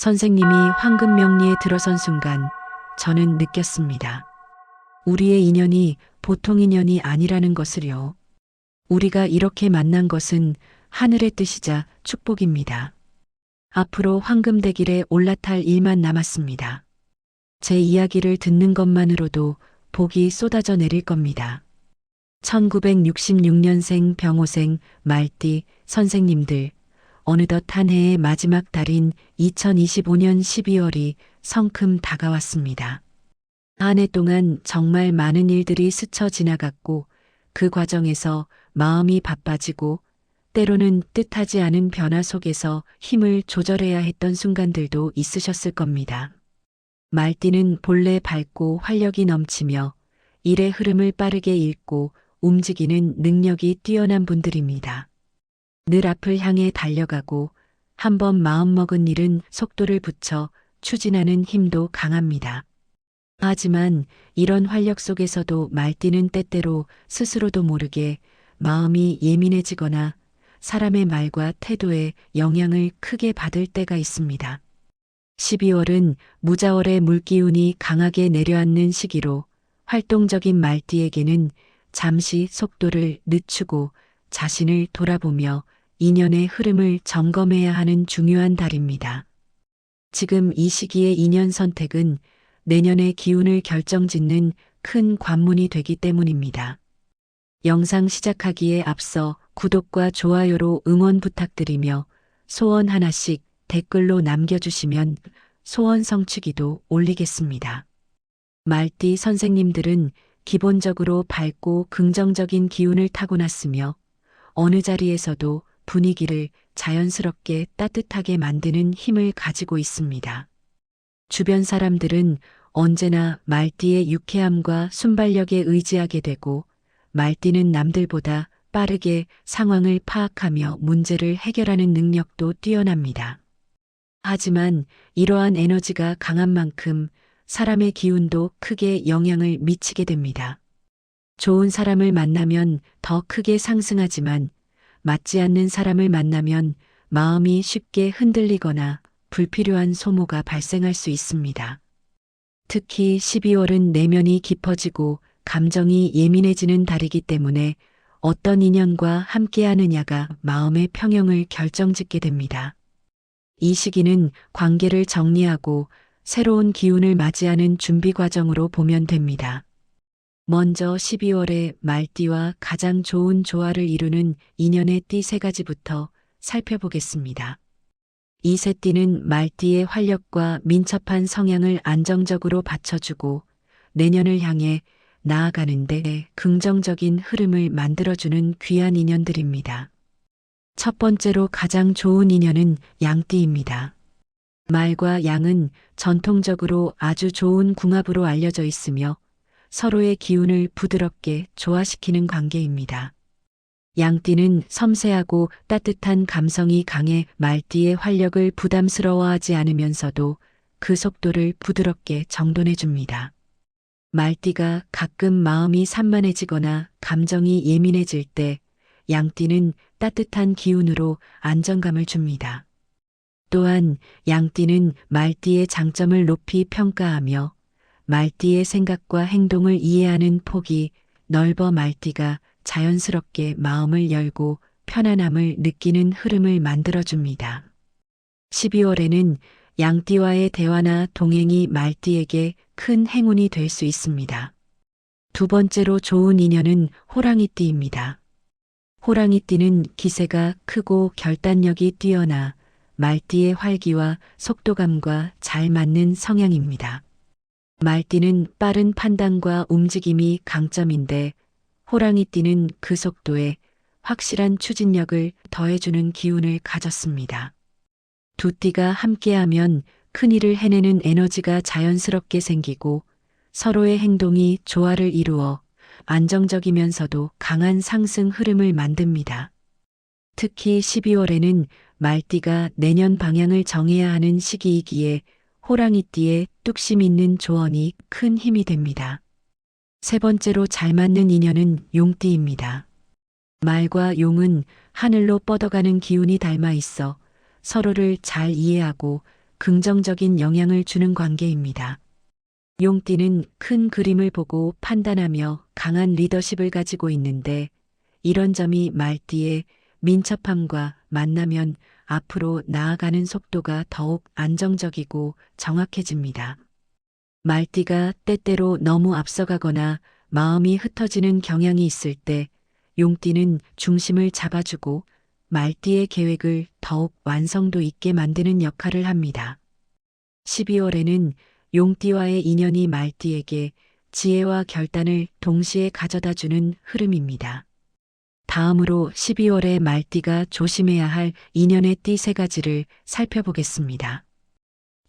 선생님이 황금명리에 들어선 순간 저는 느꼈습니다. 우리의 인연이 보통 인연이 아니라는 것을요. 우리가 이렇게 만난 것은 하늘의 뜻이자 축복입니다. 앞으로 황금대길에 올라탈 일만 남았습니다. 제 이야기를 듣는 것만으로도 복이 쏟아져 내릴 겁니다. 1966년생 병호생 말띠 선생님들, 어느덧 한 해의 마지막 달인 2025년 12월이 성큼 다가왔습니다. 한 해 동안 정말 많은 일들이 스쳐 지나갔고 그 과정에서 마음이 바빠지고 때로는 뜻하지 않은 변화 속에서 힘을 조절해야 했던 순간들도 있으셨을 겁니다. 말띠는 본래 밝고 활력이 넘치며 일의 흐름을 빠르게 읽고 움직이는 능력이 뛰어난 분들입니다. 늘 앞을 향해 달려가고 한번 마음먹은 일은 속도를 붙여 추진하는 힘도 강합니다. 하지만 이런 활력 속에서도 말띠는 때때로 스스로도 모르게 마음이 예민해지거나 사람의 말과 태도에 영향을 크게 받을 때가 있습니다. 12월은 무자월의 물기운이 강하게 내려앉는 시기로 활동적인 말띠에게는 잠시 속도를 늦추고 자신을 돌아보며 인연의 흐름을 점검해야 하는 중요한 달입니다. 지금 이 시기의 인연 선택은 내년의 기운을 결정짓는 큰 관문이 되기 때문입니다. 영상 시작하기에 앞서 구독과 좋아요로 응원 부탁드리며 소원 하나씩 댓글로 남겨주시면 소원 성취기도 올리겠습니다. 말띠 선생님들은 기본적으로 밝고 긍정적인 기운을 타고났으며 어느 자리에서도 분위기를 자연스럽게 따뜻하게 만드는 힘을 가지고 있습니다. 주변 사람들은 언제나 말띠의 유쾌함과 순발력에 의지하게 되고 말띠는 남들보다 빠르게 상황을 파악하며 문제를 해결하는 능력도 뛰어납니다. 하지만 이러한 에너지가 강한 만큼 사람의 기운도 크게 영향을 미치게 됩니다. 좋은 사람을 만나면 더 크게 상승하지만 맞지 않는 사람을 만나면 마음이 쉽게 흔들리거나 불필요한 소모가 발생할 수 있습니다. 특히 12월은 내면이 깊어지고 감정이 예민해지는 달이기 때문에 어떤 인연과 함께하느냐가 마음의 평형을 결정짓게 됩니다. 이 시기는 관계를 정리하고 새로운 기운을 맞이하는 준비 과정으로 보면 됩니다. 먼저 12월에 말띠와 가장 좋은 조화를 이루는 인연의 띠 3가지부터 살펴보겠습니다. 이 세 띠는 말띠의 활력과 민첩한 성향을 안정적으로 받쳐주고 내년을 향해 나아가는데 긍정적인 흐름을 만들어주는 귀한 인연들입니다. 첫 번째로 가장 좋은 인연은 양띠입니다. 말과 양은 전통적으로 아주 좋은 궁합으로 알려져 있으며 서로의 기운을 부드럽게 조화시키는 관계입니다. 양띠는 섬세하고 따뜻한 감성이 강해 말띠의 활력을 부담스러워하지 않으면서도 그 속도를 부드럽게 정돈해 줍니다. 말띠가 가끔 마음이 산만해지거나 감정이 예민해질 때 양띠는 따뜻한 기운으로 안정감을 줍니다. 또한 양띠는 말띠의 장점을 높이 평가하며 말띠의 생각과 행동을 이해하는 폭이 넓어 말띠가 자연스럽게 마음을 열고 편안함을 느끼는 흐름을 만들어줍니다. 12월에는 양띠와의 대화나 동행이 말띠에게 큰 행운이 될 수 있습니다. 두 번째로 좋은 인연은 호랑이띠입니다. 호랑이띠는 기세가 크고 결단력이 뛰어나 말띠의 활기와 속도감과 잘 맞는 성향입니다. 말띠는 빠른 판단과 움직임이 강점인데 호랑이띠는 그 속도에 확실한 추진력을 더해주는 기운을 가졌습니다. 두 띠가 함께하면 큰일을 해내는 에너지가 자연스럽게 생기고 서로의 행동이 조화를 이루어 안정적이면서도 강한 상승 흐름을 만듭니다. 특히 12월에는 말띠가 내년 방향을 정해야 하는 시기이기에 호랑이띠의 뚝심 있는 조언이 큰 힘이 됩니다. 세 번째로 잘 맞는 인연은 용띠입니다. 말과 용은 하늘로 뻗어가는 기운이 닮아 있어 서로를 잘 이해하고 긍정적인 영향을 주는 관계입니다. 용띠는 큰 그림을 보고 판단하며 강한 리더십을 가지고 있는데 이런 점이 말띠의 민첩함과 만나면 앞으로 나아가는 속도가 더욱 안정적이고 정확해집니다. 말띠가 때때로 너무 앞서가거나 마음이 흩어지는 경향이 있을 때 용띠는 중심을 잡아주고 말띠의 계획을 더욱 완성도 있게 만드는 역할을 합니다. 12월에는 용띠와의 인연이 말띠에게 지혜와 결단을 동시에 가져다주는 흐름입니다. 다음으로 12월에 말띠가 조심해야 할 인연의 띠 3가지를 살펴보겠습니다.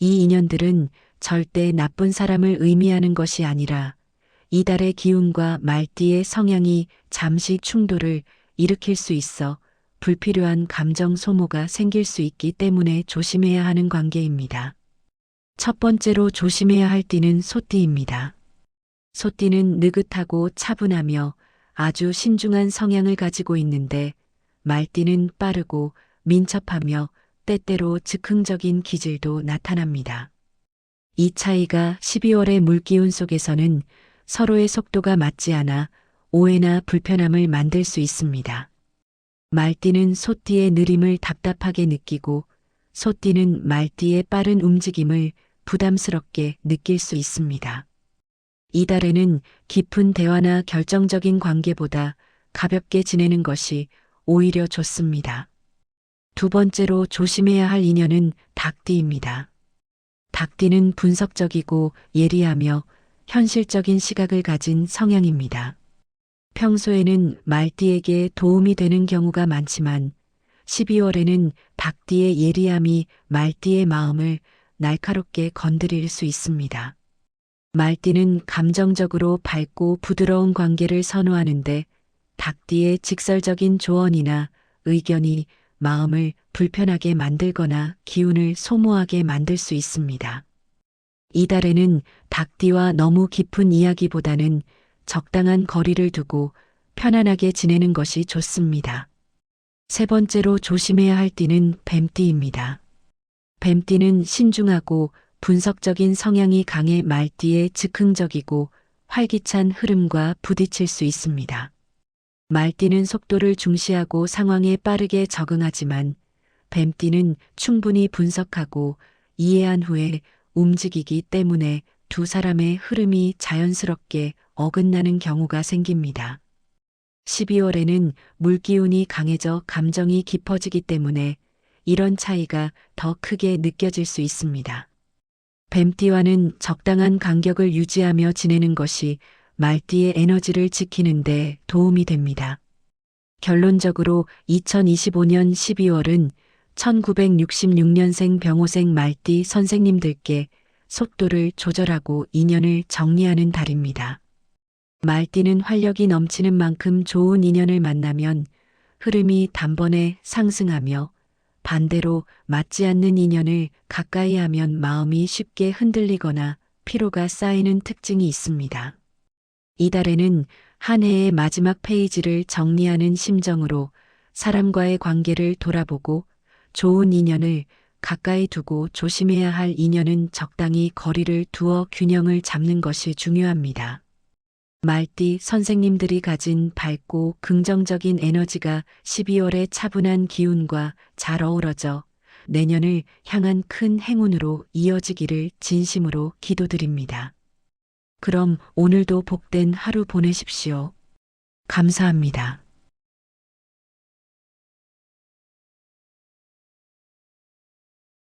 이 인연들은 절대 나쁜 사람을 의미하는 것이 아니라 이달의 기운과 말띠의 성향이 잠시 충돌을 일으킬 수 있어 불필요한 감정 소모가 생길 수 있기 때문에 조심해야 하는 관계입니다. 첫 번째로 조심해야 할 띠는 소띠입니다. 소띠는 느긋하고 차분하며 아주 신중한 성향을 가지고 있는데 말띠는 빠르고 민첩하며 때때로 즉흥적인 기질도 나타납니다. 이 차이가 12월의 물기운 속에서는 서로의 속도가 맞지 않아 오해나 불편함을 만들 수 있습니다. 말띠는 소띠의 느림을 답답하게 느끼고 소띠는 말띠의 빠른 움직임을 부담스럽게 느낄 수 있습니다. 이달에는 깊은 대화나 결정적인 관계보다 가볍게 지내는 것이 오히려 좋습니다. 두 번째로 조심해야 할 인연은 닭띠입니다. 닭띠는 분석적이고 예리하며 현실적인 시각을 가진 성향입니다. 평소에는 말띠에게 도움이 되는 경우가 많지만 12월에는 닭띠의 예리함이 말띠의 마음을 날카롭게 건드릴 수 있습니다. 말띠는 감정적으로 밝고 부드러운 관계를 선호하는데 닭띠의 직설적인 조언이나 의견이 마음을 불편하게 만들거나 기운을 소모하게 만들 수 있습니다. 이달에는 닭띠와 너무 깊은 이야기보다는 적당한 거리를 두고 편안하게 지내는 것이 좋습니다. 세 번째로 조심해야 할 띠는 뱀띠입니다. 뱀띠는 신중하고 분석적인 성향이 강해 말띠의 즉흥적이고 활기찬 흐름과 부딪힐 수 있습니다. 말띠는 속도를 중시하고 상황에 빠르게 적응하지만 뱀띠는 충분히 분석하고 이해한 후에 움직이기 때문에 두 사람의 흐름이 자연스럽게 어긋나는 경우가 생깁니다. 12월에는 물기운이 강해져 감정이 깊어지기 때문에 이런 차이가 더 크게 느껴질 수 있습니다. 뱀띠와는 적당한 간격을 유지하며 지내는 것이 말띠의 에너지를 지키는 데 도움이 됩니다. 결론적으로 2025년 12월은 1966년생 병호생 말띠 선생님들께 속도를 조절하고 인연을 정리하는 달입니다. 말띠는 활력이 넘치는 만큼 좋은 인연을 만나면 흐름이 단번에 상승하며 반대로 맞지 않는 인연을 가까이 하면 마음이 쉽게 흔들리거나 피로가 쌓이는 특징이 있습니다. 이달에는 한 해의 마지막 페이지를 정리하는 심정으로 사람과의 관계를 돌아보고 좋은 인연을 가까이 두고 조심해야 할 인연은 적당히 거리를 두어 균형을 잡는 것이 중요합니다. 말띠 선생님들이 가진 밝고 긍정적인 에너지가 12월의 차분한 기운과 잘 어우러져 내년을 향한 큰 행운으로 이어지기를 진심으로 기도드립니다. 그럼 오늘도 복된 하루 보내십시오. 감사합니다.